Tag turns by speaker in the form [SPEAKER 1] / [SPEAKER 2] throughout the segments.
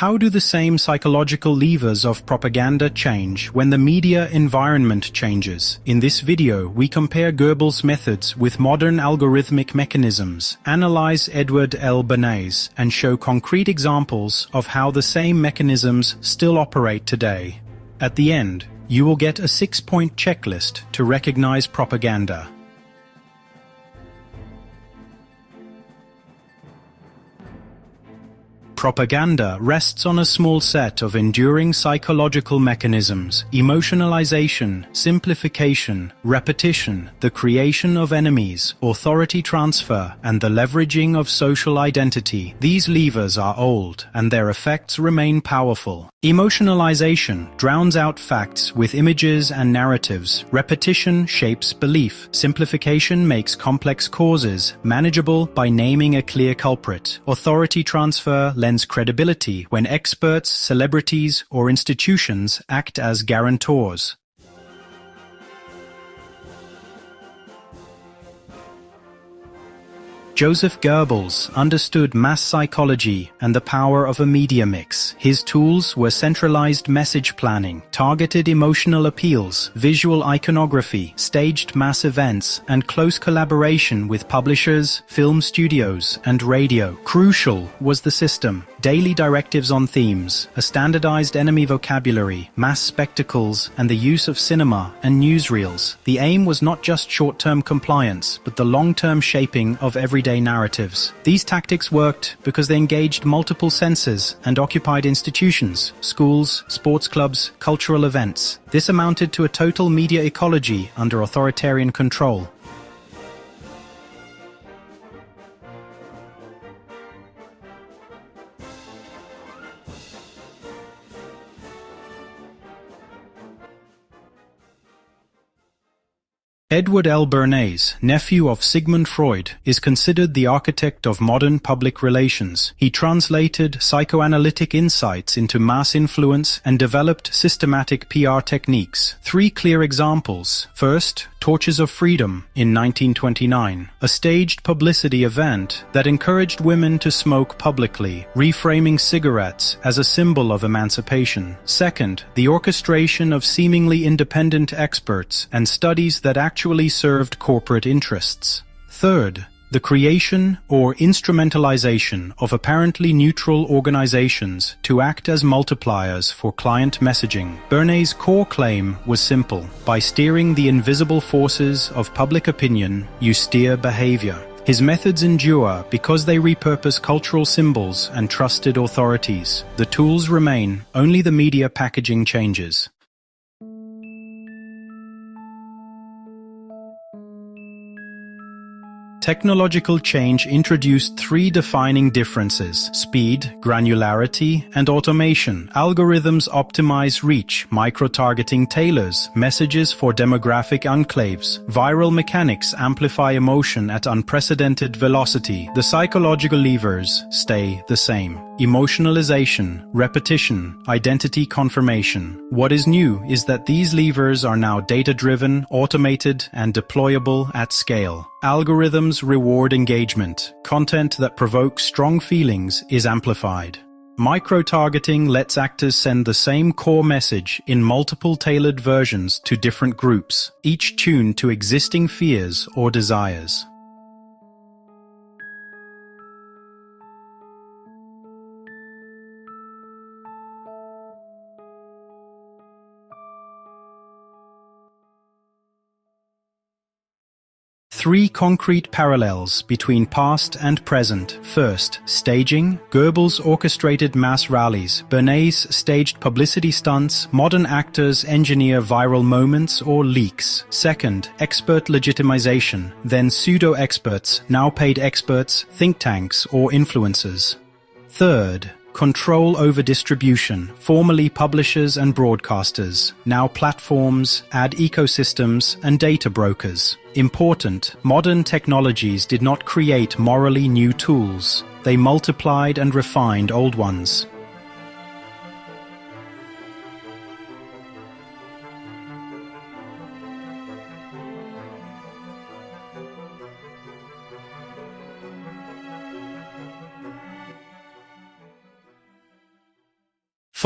[SPEAKER 1] How do the same psychological levers of propaganda change when the media environment changes? In this video, we compare Goebbels' methods with modern algorithmic mechanisms, analyze Edward L. Bernays, and show concrete examples of how the same mechanisms still operate today. At the end, you will get a 6-point checklist to recognize propaganda. Propaganda rests on a small set of enduring psychological mechanisms: emotionalization, simplification, repetition, the creation of enemies, authority transfer, and the leveraging of social identity. These levers are old, and their effects remain powerful. Emotionalization drowns out facts with images and narratives. Repetition shapes belief. Simplification makes complex causes manageable by naming a clear culprit. Authority transfer lends credibility when experts, celebrities, or institutions act as guarantors. Joseph Goebbels understood mass psychology and the power of a media mix. His tools were centralized message planning, targeted emotional appeals, visual iconography, staged mass events, and close collaboration with publishers, film studios, and radio. Crucial was the system: daily directives on themes, a standardized enemy vocabulary, mass spectacles, and the use of cinema and newsreels. The aim was not just short-term compliance, but the long-term shaping of everyday narratives. These tactics worked because they engaged multiple senses and occupied institutions, schools, sports clubs, cultural events. This amounted to a total media ecology under authoritarian control. Edward L. Bernays, nephew of Sigmund Freud, is considered the architect of modern public relations. He translated psychoanalytic insights into mass influence and developed systematic PR techniques. 3 clear examples. First, Torches of Freedom in 1929, a staged publicity event that encouraged women to smoke publicly, reframing cigarettes as a symbol of emancipation. Second, the orchestration of seemingly independent experts and studies that actually served corporate interests. Third, the creation or instrumentalization of apparently neutral organizations to act as multipliers for client messaging. Bernays' core claim was simple: by steering the invisible forces of public opinion, you steer behavior. His methods endure because they repurpose cultural symbols and trusted authorities. The tools remain, only the media packaging changes. Technological change introduced 3 defining differences: speed, granularity, and automation. Algorithms optimize reach, microtargeting tailors messages for demographic enclaves. Viral mechanics amplify emotion at unprecedented velocity. The psychological levers stay the same: emotionalization, repetition, identity confirmation. What is new is that these levers are now data-driven, automated, and deployable at scale. Algorithms reward engagement. Content that provokes strong feelings is amplified. Microtargeting lets actors send the same core message in multiple tailored versions to different groups, each tuned to existing fears or desires. Three concrete parallels between past and present. First, staging. Goebbels orchestrated mass rallies. Bernays staged publicity stunts. Modern actors engineer viral moments or leaks. Second, expert legitimization. Then pseudo-experts, now paid experts, think tanks, or influencers. Third, control over distribution, formerly publishers and broadcasters, now platforms, ad ecosystems, and data brokers. Important, modern technologies did not create morally new tools. They multiplied and refined old ones.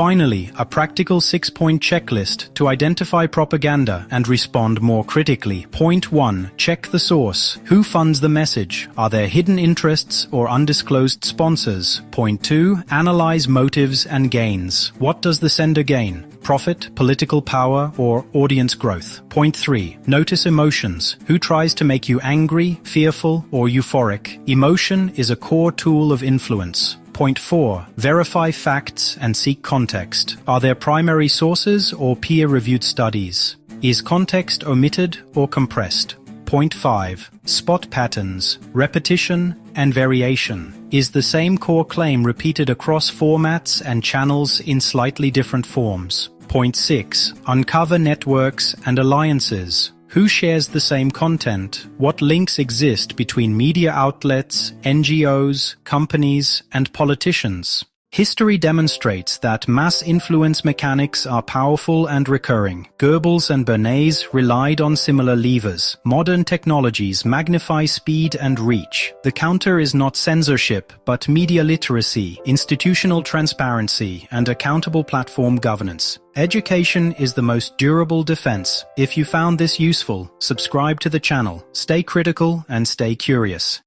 [SPEAKER 1] Finally, a practical 6-point checklist to identify propaganda and respond more critically. Point 1. Check the source. Who funds the message? Are there hidden interests or undisclosed sponsors? Point 2. Analyze motives and gains. What does the sender gain? Profit, political power, or audience growth? Point 3. Notice emotions. Who tries to make you angry, fearful, or euphoric? Emotion is a core tool of influence. Point 4. Verify facts and seek context. Are there primary sources or peer-reviewed studies? Is context omitted or compressed? Point 5. Spot patterns, repetition, and variation. Is the same core claim repeated across formats and channels in slightly different forms? Point 6. Uncover networks and alliances. Who shares the same content? What links exist between media outlets, NGOs, companies, and politicians? History demonstrates that mass influence mechanics are powerful and recurring. Goebbels and Bernays relied on similar levers. Modern technologies magnify speed and reach. The counter is not censorship, but media literacy, institutional transparency, and accountable platform governance. Education is the most durable defense. If you found this useful, subscribe to the channel, stay critical, and stay curious.